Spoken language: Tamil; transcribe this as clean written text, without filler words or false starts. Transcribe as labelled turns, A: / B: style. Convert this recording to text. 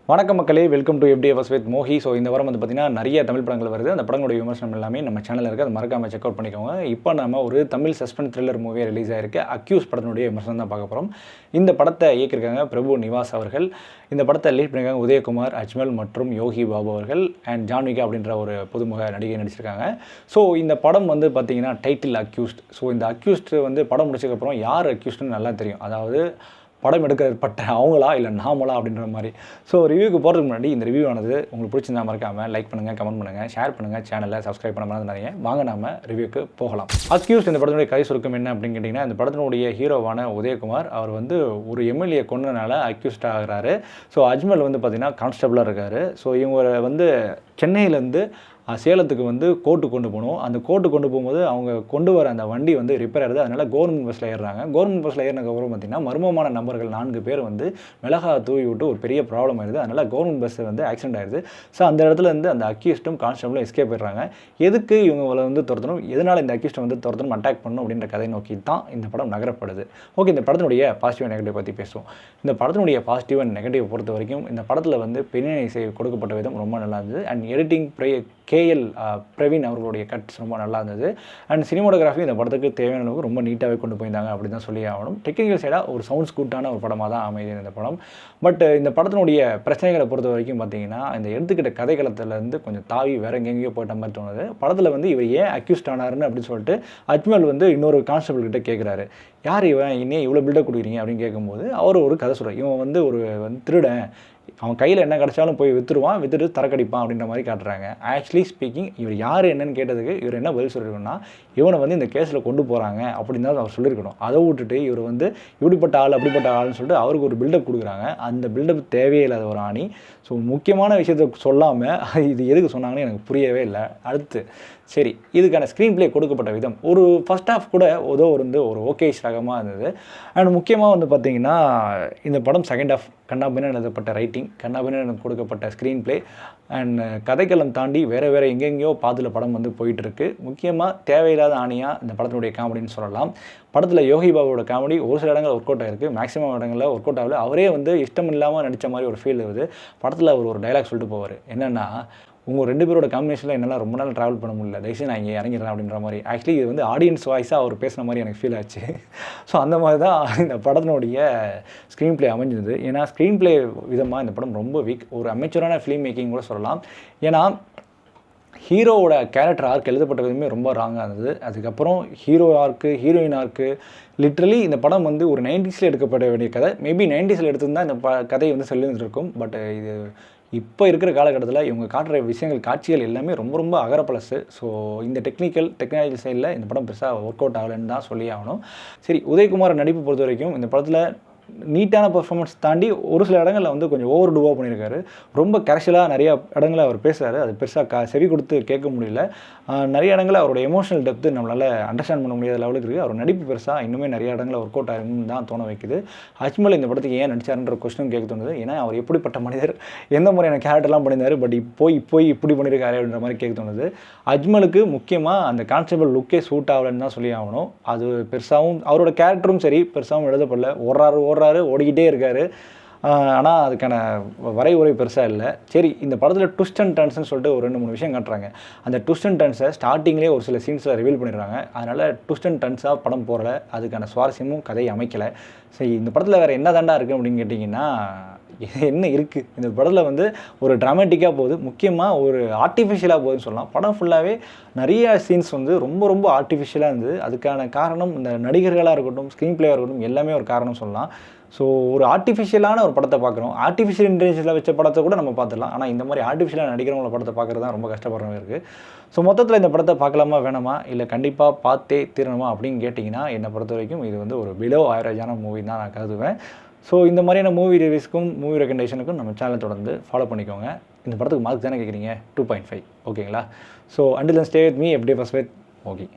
A: வணக்கம் மக்களே, welcome to FDFS with Mohi. So இந்த வாரம் வந்து பார்த்தீங்கன்னா நிறைய தமிழ் படங்கள் வருது. அந்த படங்களுடைய விமர்சனம் எல்லாமே நம்ம சேனலில் இருக்குது. அது மறக்காமல் செக் அவுட் பண்ணிக்கோங்க. இப்போ நம்ம ஒரு தமிழ் சஸ்பென்ஸ் த்ரில்லர் மூவியாக ரிலீஸ் ஆயிருக்கு. அக்யூஸ் படத்தினுடைய விமர்சனம் தான் பார்க்க போகிறோம். இந்த படத்தை இயக்கியிருக்காங்க பிரபு நிவாஸ் அவர்கள். இந்த படத்தை லீட் பண்ணியிருக்காங்க உதயகுமார், அஜ்மல் மற்றும் யோகி பாபு அவர்கள் அண்ட் ஜான்விகா அப்படின்ற ஒரு புதுமுக நடிகை நடிச்சிருக்காங்க. ஸோ இந்த படம் வந்து பார்த்தீங்கன்னா டைட்டில் அக்யூஸ்ட். ஸோ இந்த அக்யூஸ்ட் வந்து படம் முடிச்சதுக்கப்புறம் யார் அக்யூஸ்ட்னு நல்லா தெரியும். அதாவது படம் எடுக்கப்பட்ட அவங்களா இல்லை நாமளா அப்படின்ற மாதிரி. ஸோ ரிவ்யூக்கு போகிறதுக்கு முன்னாடி இந்த ரிவ்யூ ஆனது உங்களுக்கு பிடிச்சிருந்தா மறக்காமல் லைக் பண்ணுங்கள், கமெண்ட் பண்ணுங்கள், ஷேர் பண்ணுங்கள், சேனலை சப்ஸ்கிரைப் பண்ண மறந்துடாதீங்க. வாங்க நாம ரிவ்யூக்கு போகலாம். அக்யூஸ்ட் இந்த படத்தினுடைய கதை சுருக்கம் என்ன அப்படின்னு கேட்டிங்கன்னா, இந்த படத்தினுடைய ஹீரோவான உதயகுமார் அவர் வந்து ஒரு எம்எல்ஏ கொன்னனால அக்யூஸ்ட் ஆகிறாரு. ஸோ அஜ்மல் வந்து பார்த்திங்கன்னா கான்ஸ்டபிளாக இருக்கார். ஸோ இவங்க வந்து சென்னையிலேருந்து சேலத்துக்கு வந்து கோர்ட்டு கொண்டு போகணும். அந்த கோர்ட்டு கொண்டு போகும்போது அவங்க கொண்டு வர அந்த வண்டி வந்து ரிப்பேர் ஆகுது. அதனால் கவர்மெண்ட் பஸ்ஸில் ஏறுறாங்க. கவர்மெண்ட் பஸ்ஸில் ஏறினதுக்கப்புறம் பார்த்திங்கன்னா மர்மமான நபர்கள் 4 பேர் வந்து மிளகா தூவி விட்டு ஒரு பெரிய ப்ராப்ளம் ஆயிடுது. அதனால் கவர்மெண்ட் பஸ் வந்து ஆக்சிடென்ட் ஆயிடுது. ஸோ அந்த இடத்துல இருந்து அந்த அக்யூஸ்டும் கான்ஸ்டபிளும் எஸ்கேப் ஆயிடுறாங்க. எதுக்கு இவங்களை வந்து துரத்தணும், எதனால் இந்த அக்யூஸ்ட்டை வந்து துரத்தணும், அட்டாக் பண்ணணும் அப்படின்ற கதை நோக்கி தான் இந்த படம் நகரப்படுது. ஓகே, இந்த படத்தினுடைய பாசிட்டிவ் அண்ட் நெகட்டிவ் பற்றி பேசுவோம். இந்த படத்தினுடைய பாசிட்டிவ் அண்ட் நெகட்டிவ் பொறுத்த வரைக்கும் இந்த படத்தில் வந்து பின்னணி இசை கொடுக்கப்பட்ட விதம் ரொம்ப நல்லா இருந்தது. அண்ட் எடிட்டிங் KL பிரவீன் அவர்களுடைய கட்ஸ் ரொம்ப நல்லா இருந்தது. அண்ட் சினிமோட்டோகிராஃபி இந்த படத்துக்கு தேவையான அளவுக்கு ரொம்ப நீட்டாகவே கொண்டு போயிருந்தாங்க அப்படி தான் சொல்லி ஆகணும். டெக்னிக்கல் சைடாக ஒரு சவுண்ட்ஸ் கூட்டான ஒரு படமாக தான் அமையுது இந்த படம். பட் இந்த படத்தினுடைய பிரச்சனைகளை பொறுத்த வரைக்கும் பார்த்தீங்கன்னா, இந்த எடுத்துக்கிட்ட கதைக்களத்துலேருந்து கொஞ்சம் தாவி வேற எங்கெங்கேயோ போயிட்ட மாதிரி தோணுது. படத்தில் வந்து இவர் ஏன் அக்யூஸ்ட் ஆனாருன்னு அப்படின்னு சொல்லிட்டு அஜ்மல் வந்து இன்னொரு கான்ஸ்டபிள் கிட்ட கேட்குறாரு. யார் இவன், இன்னும் இவ்வளோ பில்டப் கொடுக்குறீங்க அப்படின்னு கேட்கும்போது அவர் ஒரு கதை சொல்கிறார். இவன் வந்து ஒரு திருடன், அவன் கையில் என்ன கிடச்சாலும் போய் விற்றுருவான், விற்றுட்டு தரக்கடிப்பான் அப்படின்ற மாதிரி காட்டுறாங்க. ஆக்சுவலி ஸ்பீக்கிங் இவர் யார் என்னன்னு கேட்டதுக்கு இவர் என்ன பதில் சொல்லியிருக்கணும்னா, இவனை வந்து இந்த கேஸில் கொண்டு போகிறாங்க அப்படின்னு தான் அவர் சொல்லியிருக்கணும். அதை விட்டுட்டு இவர் வந்து இப்படிப்பட்ட ஆள் அப்படிப்பட்ட ஆள்னு சொல்லிட்டு அவருக்கு ஒரு பில்டப் கொடுக்குறாங்க. அந்த பில்டப் தேவையே இல்லாத ஒரு ஆணி. ஸோ முக்கியமான விஷயத்தை சொல்லாமல் இது எதுக்கு சொன்னாங்கன்னு எனக்கு புரியவே இல்லை. அடுத்து சரி, இதுக்கான ஸ்க்ரீன் ப்ளே கொடுக்கப்பட்ட விதம் ஒரு ஃபர்ஸ்ட் ஹாஃப் கூட வந்து ஒரு ஓகேஷ் ரகமாக இருந்தது. அண்ட் முக்கியமாக வந்து பார்த்திங்கன்னா இந்த படம் செகண்ட் ஹாஃப் கண்ணாபின்னு எழுதப்பட்ட ரைட்டிங், கண்ணாபின்னு கொடுக்கப்பட்ட ஸ்க்ரீன் ப்ளே அண்ட் கதைக்களம் தாண்டி வேறு எங்கெங்கேயோ பாதியில் படம் வந்து போயிட்டுருக்கு. முக்கியமாக தேவையில்லாத ஆணியாக இந்த படத்தினுடைய காமெடின்னு சொல்லலாம். படத்தில் யோகி பாபுவோட காமெடி ஒரு சில இடங்கள் ஒர்க் அவுட் ஆகிருக்கு, மேக்ஸிமம் இடங்களில் ஒர்க் அவுட் ஆகல. அவரே வந்து இஷ்டம் இல்லாமல் நடித்த மாதிரி ஒரு ஃபீல் வருது. படத்தில் அவர் ஒரு டைலாக் சொல்லிட்டு போவார், என்னென்னா, உங்கள் 2 பேரோட காம்பினேஷனில் என்னால் ரொம்ப நாள் ட்ராவல் பண்ண முடியல, தயவுசெய்து நான் இங்கே இறங்கிடுறேன் அப்படின்ற மாதிரி. ஆக்சுவலி இது வந்து ஆடியன்ஸ் வாய்ஸாக அவர் பேசுன மாதிரி எனக்கு ஃபீல் ஆச்சு. ஸோ அந்த மாதிரி தான் இந்த படத்தினுடைய ஸ்க்ரீன் ப்ளே அமைஞ்சிருந்தது. ஏன்னா ஸ்க்ரீன் ப்ளே விதமாக இந்த படம் ரொம்ப வீக், ஒரு அமெச்சூரான ஃபிலிம் மேக்கிங் கூட சொல்லலாம். ஏன்னா ஹீரோவோட கேரக்டர் ஆர்க் எழுதப்பட்ட விதமே ரொம்ப ராங்காக இருந்தது. அதுக்கப்புறம் ஹீரோ ஆர்க்கு, ஹீரோயின் ஆர்க்கு, லிட்ரலி இந்த படம் வந்து ஒரு 90ஸில் எடுக்கப்பட வேண்டிய கதை. மேபி 90ஸில் எடுத்திருந்தால் இந்த கதை வந்து செல்லிருந்திருக்கும். பட் இது இப்போ இருக்கிற காலகட்டத்தில் இவங்க காட்டுற விஷயங்கள், காட்சிகள் எல்லாமே ரொம்ப அகரப்பழசு. ஸோ இந்த டெக்னாலஜி சைடில் இந்த படம் பெருசாக ஒர்க் அவுட் ஆகலைன்னு தான் சொல்லி ஆகணும். சரி, உதயகுமார் நடிப்பு பொறுத்த வரைக்கும் இந்த படத்தில் நீட்டான பர்ஃபார்மன்ஸ் தாண்டி ஒரு சில இடங்களில் வந்து கொஞ்சம் ஓவர் டூவாக பண்ணியிருக்காரு. ரொம்ப கேஷுவலாக நிறையா இடங்களில் அவர் பேசுகிறாரு, அது பெருசாக செவி கொடுத்து கேட்க முடியல. நிறைய இடங்களில் அவரோட எமோஷனல் டெப்த்து நம்மளால் அண்டர்ஸ்டாண்ட் பண்ண முடியாத லெவலுக்கு இருக்குது. அவர் நடிப்பு பெருசாக இன்னுமே நிறைய இடங்களில் ஒர்க் அவுட் ஆகுன்னு தான் தோண வைக்குது. அஜ்மல் இந்த படத்துக்கு ஏன் நடிச்சாருன்ற கொஸ்டின் கேட்க தோணுது. ஏன்னா அவர் எப்படிப்பட்ட மனிதர், எந்த மாதிரியான கேரக்டர்லாம் பண்ணியிருந்தார், பட் இப்போ இப்படி பண்ணியிருக்காரு அப்படின்ற மாதிரி கேட்க தோணுது. அஜ்மலுக்கு முக்கியமாக அந்த கான்ஸ்டபிள் லுக்கே சூட் ஆகலைன்னு தான் சொல்லி ஆகணும். அது பெருசாகவும் அவரோட கேரக்டரும் சரி பெருசாகவும் எழுதப்படல. ஓடிக்கிட்டே இருக்கார். ஆனால் அதுக்கான வரைவுரை பெருசாக இல்லை. சரி, இந்த படத்தில் ட்விஸ்ட் அண்ட் டர்ன்ஸ்னு சொல்லிட்டு ஒரு 2-3 விஷயம் காட்டுறாங்க. அந்த ட்விஸ்ட் அண்ட் டர்ன்ஸை ஸ்டார்டிங்லேயே ஒரு சில சீன்ஸில் ரிவீல் பண்ணிடுறாங்க. அதனால் ட்விஸ்ட் அண்ட் டர்ன்ஸாக படம் போகல, அதுக்கான சுவாரஸ்யமும் கதையை அமைக்கலை. சரி, இந்த படத்தில் வேறு என்ன தாண்டா இருக்குது அப்படின்னு கேட்டிங்கன்னா, என்ன இருக்குது இந்த படத்தில் வந்து ஒரு ட்ராமேட்டிக்காக போகுது, முக்கியமாக ஒரு ஆர்டிஃபிஷியலாக போகுதுன்னு சொல்லலாம். படம் ஃபுல்லாகவே நிறைய சீன்ஸ் வந்து ரொம்ப ஆர்டிஃபிஷியலாக இருந்தது. அதுக்கான காரணம் இந்த நடிகர்களாக இருக்கட்டும், ஸ்க்ரீன் பிளேயாக இருக்கட்டும், எல்லாமே ஒரு காரணம் சொல்லலாம். ஸோ ஒரு ஆர்டிஃபிஷியலான ஒரு படத்தை பார்க்குறோம். ஆர்டிஃபிஷியல் இன்டெலிஜென்ஸில் வச்ச படத்தை கூட நம்ம பார்த்துடலாம். ஆனால் இந்த மாதிரி ஆர்டிஃபிஷியலாக நடிக்கிறவங்கள படத்தை பார்க்குறது தான் ரொம்ப கஷ்டப்படுற மாதிரி இருக்குது. ஸோ மொத்தத்தில் இந்த படத்தை பார்க்கலாமா வேணாமா, இல்லை கண்டிப்பாக பார்த்தே தீரணுமா அப்படின்னு கேட்டிங்கன்னா, என்னை பொறுத்த வரைக்கும் இது வந்து ஒரு பிலோ ஆவரேஜான மூவி தான் நான் கருதுவேன். ஸோ இந்த மாதிரியான மூவி ரிவ்யூஸ்க்கும் மூவி ரெக்கமெண்டேஷனுக்கும் நம்ம சேனலை தொடர்ந்து ஃபாலோ பண்ணிக்கோங்க. இந்த படத்துக்கு மார்க் தானே கேட்குறீங்க, 2.5 ஓகேங்களா. So until then stay with me FDFS with மோகி.